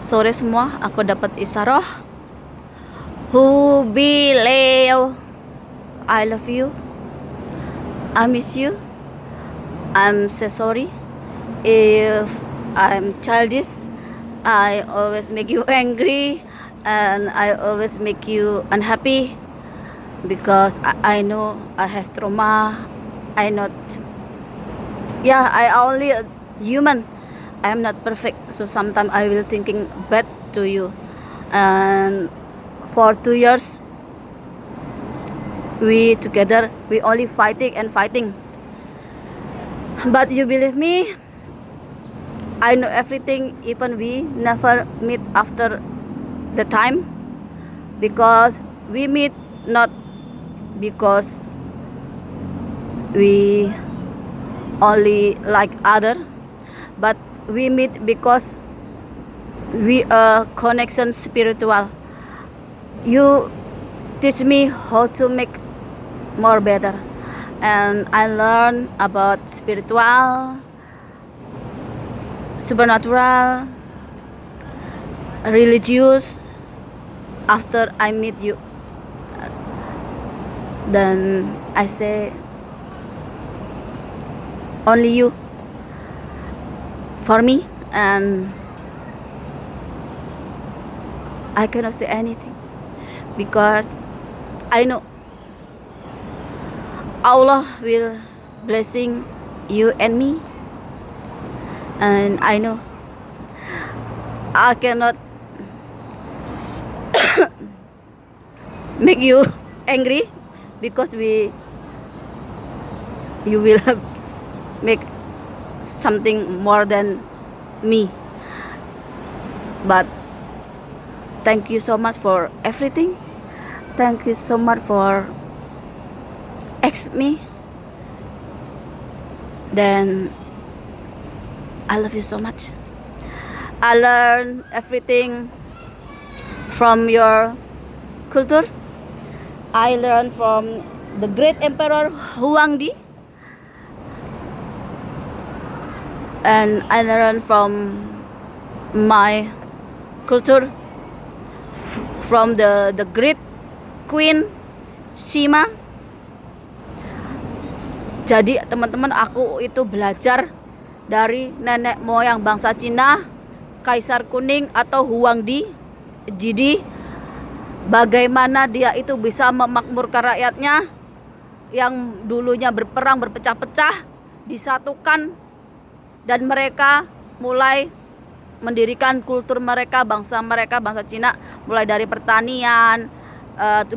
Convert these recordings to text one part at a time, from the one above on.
Sore semua aku dapat isyarah. Hubi Leo, I love you, I miss you, I'm so sorry if I'm childish. I always make you angry and I always make you unhappy because I know I have trauma. I not, yeah, I only a human. I am not perfect, so sometimes I will thinking bad to you. And for 2 years we together, we only fighting and fighting. But you believe me, I know everything, even we never meet after the time, because we meet not because we only like other, but we meet because we are connection spiritual. You teach me how to make more better, and I learn about spiritual, supernatural, religious after I meet you. Then I say only you for me, and I cannot say anything because I know Allah will blessing you and me, and I know I cannot make you angry because you will make something more than me. But thank you so much for everything. Thank you so much for accept me. Then I love you so much. I learn everything from your culture. I learn from the great emperor Huangdi, and I learn from my culture from the great queen Sima. Jadi teman-teman, aku itu belajar dari nenek moyang bangsa Cina, Kaisar Kuning atau Huangdi. Jadi bagaimana dia itu bisa memakmurkan rakyatnya yang dulunya berperang berpecah-pecah, disatukan, dan mereka mulai mendirikan kultur mereka, bangsa Cina, mulai dari pertanian,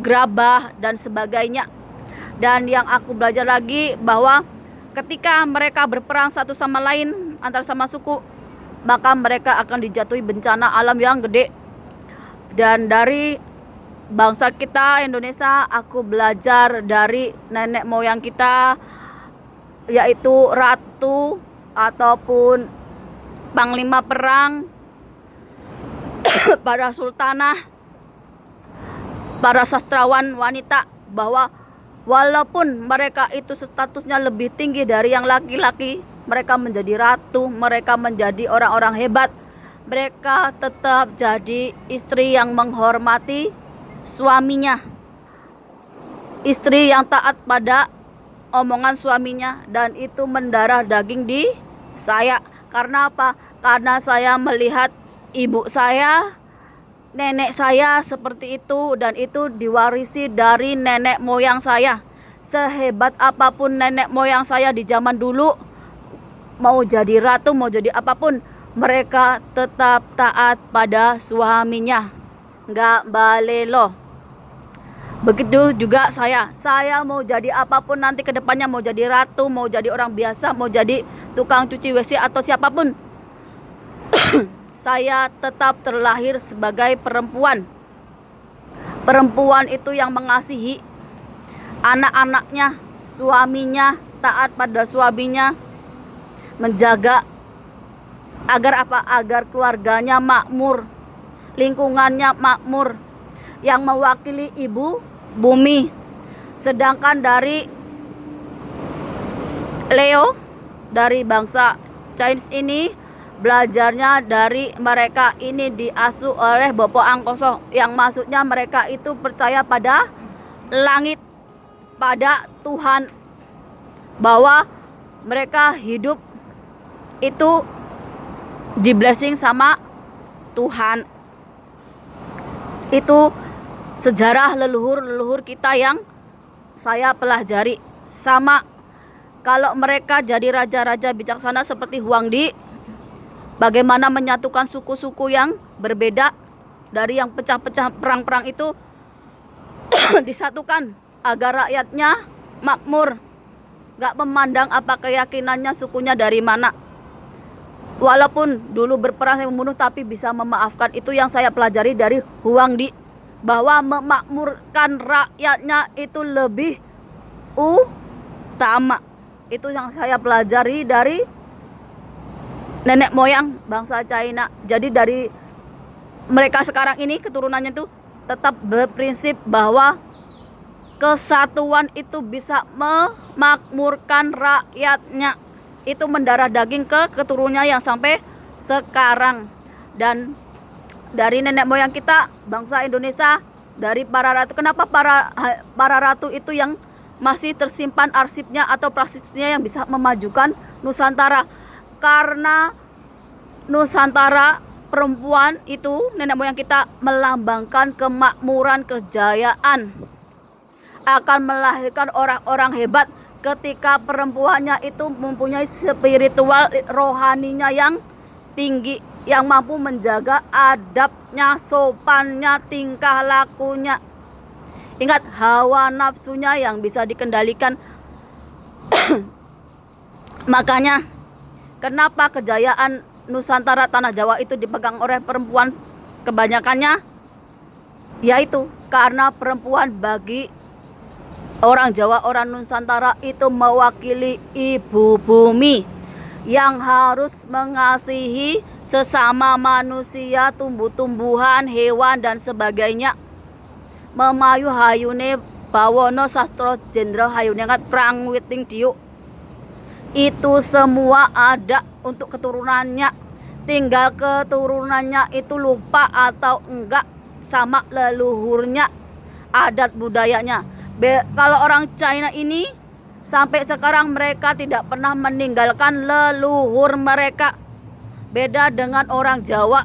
gerabah dan sebagainya. Dan yang aku belajar lagi bahwa ketika mereka berperang satu sama lain antar sama suku, maka mereka akan dijatuhi bencana alam yang gede. Dan dari bangsa kita Indonesia, aku belajar dari nenek moyang kita, yaitu ratu ataupun panglima perang, para sultanah, para sastrawan wanita, bahwa walaupun mereka itu statusnya lebih tinggi dari yang laki-laki, mereka menjadi ratu, mereka menjadi orang-orang hebat, mereka tetap jadi istri yang menghormati suaminya, istri yang taat pada omongan suaminya, dan itu mendarah daging di saya. Karena apa? Karena saya melihat ibu saya, nenek saya seperti itu, dan itu diwarisi dari nenek moyang saya. Sehebat apapun nenek moyang saya di zaman dulu, mau jadi ratu, mau jadi apapun, mereka tetap taat pada suaminya, nggak balelo. Begitu juga saya mau jadi apapun nanti ke depannya, mau jadi ratu, mau jadi orang biasa, mau jadi tukang cuci WC atau siapapun, saya tetap terlahir sebagai perempuan. Perempuan itu yang mengasihi anak-anaknya, suaminya, taat pada suaminya, menjaga agar apa? Agar keluarganya makmur, lingkungannya makmur, yang mewakili ibu bumi. Sedangkan dari Leo, dari bangsa Chinese ini, belajarnya dari mereka ini diasuh oleh Bopo Angkoso, yang maksudnya mereka itu percaya pada langit, pada Tuhan, bahwa mereka hidup itu di blessing sama Tuhan. Itu sejarah leluhur-leluhur kita yang saya pelajari. Sama kalau mereka jadi raja-raja bijaksana seperti Huangdi, bagaimana menyatukan suku-suku yang berbeda dari yang pecah-pecah perang-perang itu disatukan agar rakyatnya makmur, gak memandang apa keyakinannya, sukunya dari mana. Walaupun dulu berperang yang membunuh, tapi bisa memaafkan. Itu yang saya pelajari dari Huangdi, bahwa memakmurkan rakyatnya itu lebih utama. Itu yang saya pelajari dari nenek moyang bangsa China. Jadi dari mereka sekarang ini keturunannya itu tetap berprinsip bahwa kesatuan itu bisa memakmurkan rakyatnya. Itu mendarah daging ke keturunannya yang sampai sekarang. Dan dari nenek moyang kita bangsa Indonesia, dari para ratu, kenapa para ratu itu yang masih tersimpan arsipnya atau prasisnya yang bisa memajukan Nusantara? Karena Nusantara perempuan itu, nenek moyang kita melambangkan kemakmuran, kejayaan, akan melahirkan orang-orang hebat ketika perempuannya itu mempunyai spiritual rohaninya yang tinggi, yang mampu menjaga adabnya, sopannya, tingkah lakunya. Ingat, hawa nafsunya yang bisa dikendalikan. Makanya kenapa kejayaan Nusantara, tanah Jawa itu dipegang oleh perempuan kebanyakannya? Yaitu karena perempuan bagi orang Jawa, orang Nusantara itu mewakili ibu bumi yang harus mengasihi sesama manusia, tumbuh-tumbuhan, hewan dan sebagainya. Memayu hayune bawono sastro jendra hayune ngat prang witing diuk. Itu semua ada untuk keturunannya. Tinggal keturunannya itu lupa atau enggak sama leluhurnya, adat budayanya. Kalau orang China ini sampai sekarang mereka tidak pernah meninggalkan leluhur mereka. Beda dengan orang Jawa,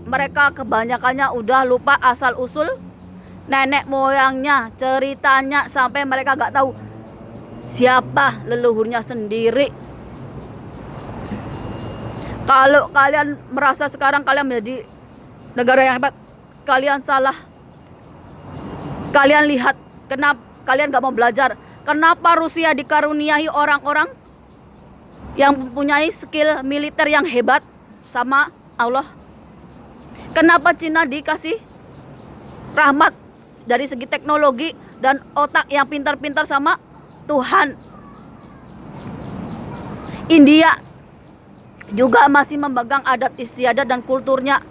mereka kebanyakannya udah lupa asal usul nenek moyangnya, ceritanya, sampai mereka gak tahu siapa leluhurnya sendiri. Kalau kalian merasa sekarang kalian menjadi negara yang hebat, kalian salah. Kalian lihat, kenapa kalian gak mau belajar? Kenapa Rusia dikaruniai orang-orang yang mempunyai skill militer yang hebat sama Allah? Kenapa Cina dikasih rahmat dari segi teknologi dan otak yang pintar-pintar sama Tuhan? India juga masih memegang adat istiadat dan kulturnya.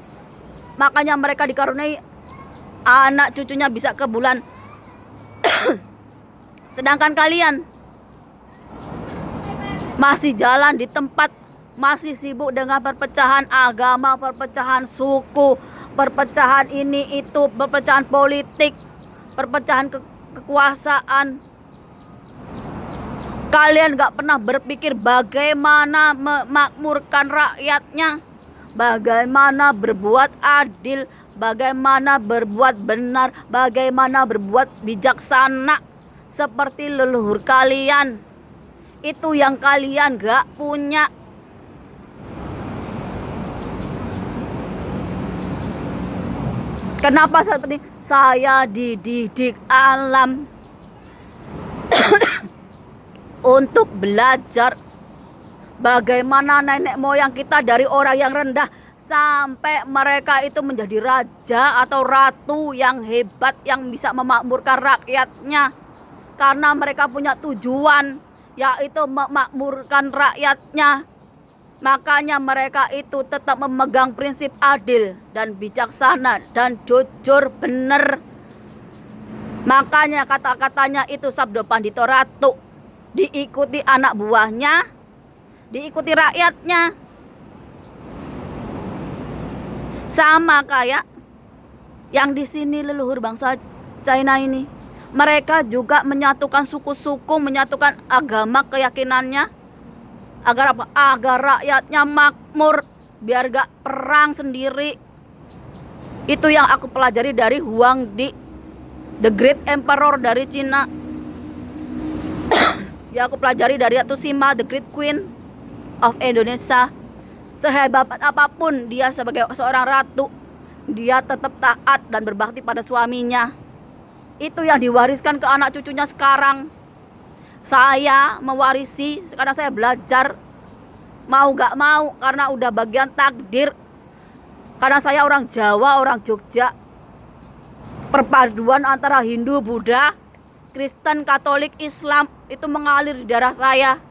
Makanya mereka dikaruniai anak cucunya bisa ke bulan. Sedangkan kalian masih jalan di tempat, masih sibuk dengan perpecahan agama, perpecahan suku, perpecahan ini itu, perpecahan politik, perpecahan kekuasaan. Kalian gak pernah berpikir bagaimana memakmurkan rakyatnya, bagaimana berbuat adil, bagaimana berbuat benar, bagaimana berbuat bijaksana seperti leluhur kalian. Itu yang kalian gak punya. Kenapa seperti saya dididik alam untuk belajar bagaimana nenek moyang kita dari orang yang rendah sampai mereka itu menjadi raja atau ratu yang hebat, yang bisa memakmurkan rakyatnya. Karena mereka punya tujuan, yaitu memakmurkan rakyatnya. Makanya mereka itu tetap memegang prinsip adil dan bijaksana dan jujur, benar. Makanya kata-katanya itu Sabdo Pandito Ratu, diikuti anak buahnya, diikuti rakyatnya. Sama kayak yang di sini leluhur bangsa China ini. Mereka juga menyatukan suku-suku, menyatukan agama, keyakinannya. Agar apa? Agar rakyatnya makmur, biar gak perang sendiri. Itu yang aku pelajari dari Huang Di, the Great Emperor dari Cina. Yang aku pelajari dari Ratu Sima, the Great Queen of Indonesia. Sehebat apapun dia sebagai seorang ratu, dia tetap taat dan berbakti pada suaminya. Itu yang diwariskan ke anak cucunya sekarang. Saya mewarisi karena saya belajar, mau gak mau, karena udah bagian takdir. Karena saya orang Jawa, orang Jogja. Perpaduan antara Hindu, Buddha, Kristen, Katolik, Islam itu mengalir di darah saya.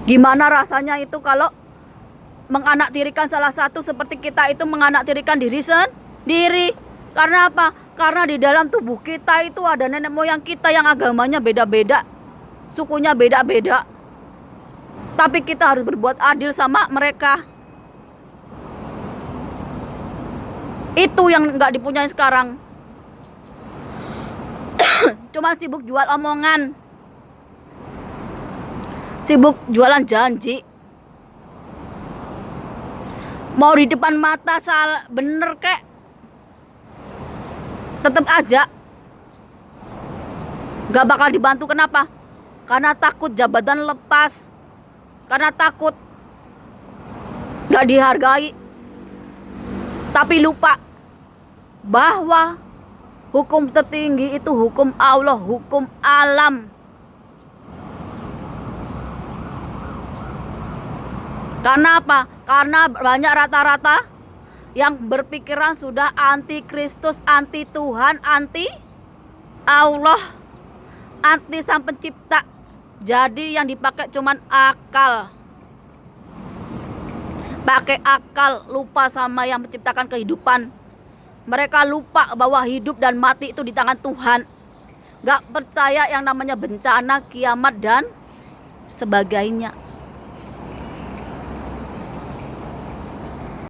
Gimana rasanya itu kalau menganaktirikan salah satu seperti kita itu menganaktirikan diri sendiri. Karena apa? Karena di dalam tubuh kita itu ada nenek moyang kita yang agamanya beda-beda, sukunya beda-beda. Tapi kita harus berbuat adil sama mereka. Itu yang nggak dipunyai sekarang. Cuma sibuk jual omongan, sibuk jualan janji. Mau di depan mata salah bener kek, tetap aja gak bakal dibantu. Kenapa? Karena takut jabatan lepas, karena takut gak dihargai. Tapi lupa bahwa hukum tertinggi itu hukum Allah, hukum alam. Karena apa? Karena banyak rata-rata yang berpikiran sudah anti Kristus, anti Tuhan, anti Allah, anti Sang Pencipta. Jadi yang dipakai cuman akal. Pakai akal, lupa sama yang menciptakan kehidupan. Mereka lupa bahwa hidup dan mati itu di tangan Tuhan. Gak percaya yang namanya bencana, kiamat dan sebagainya.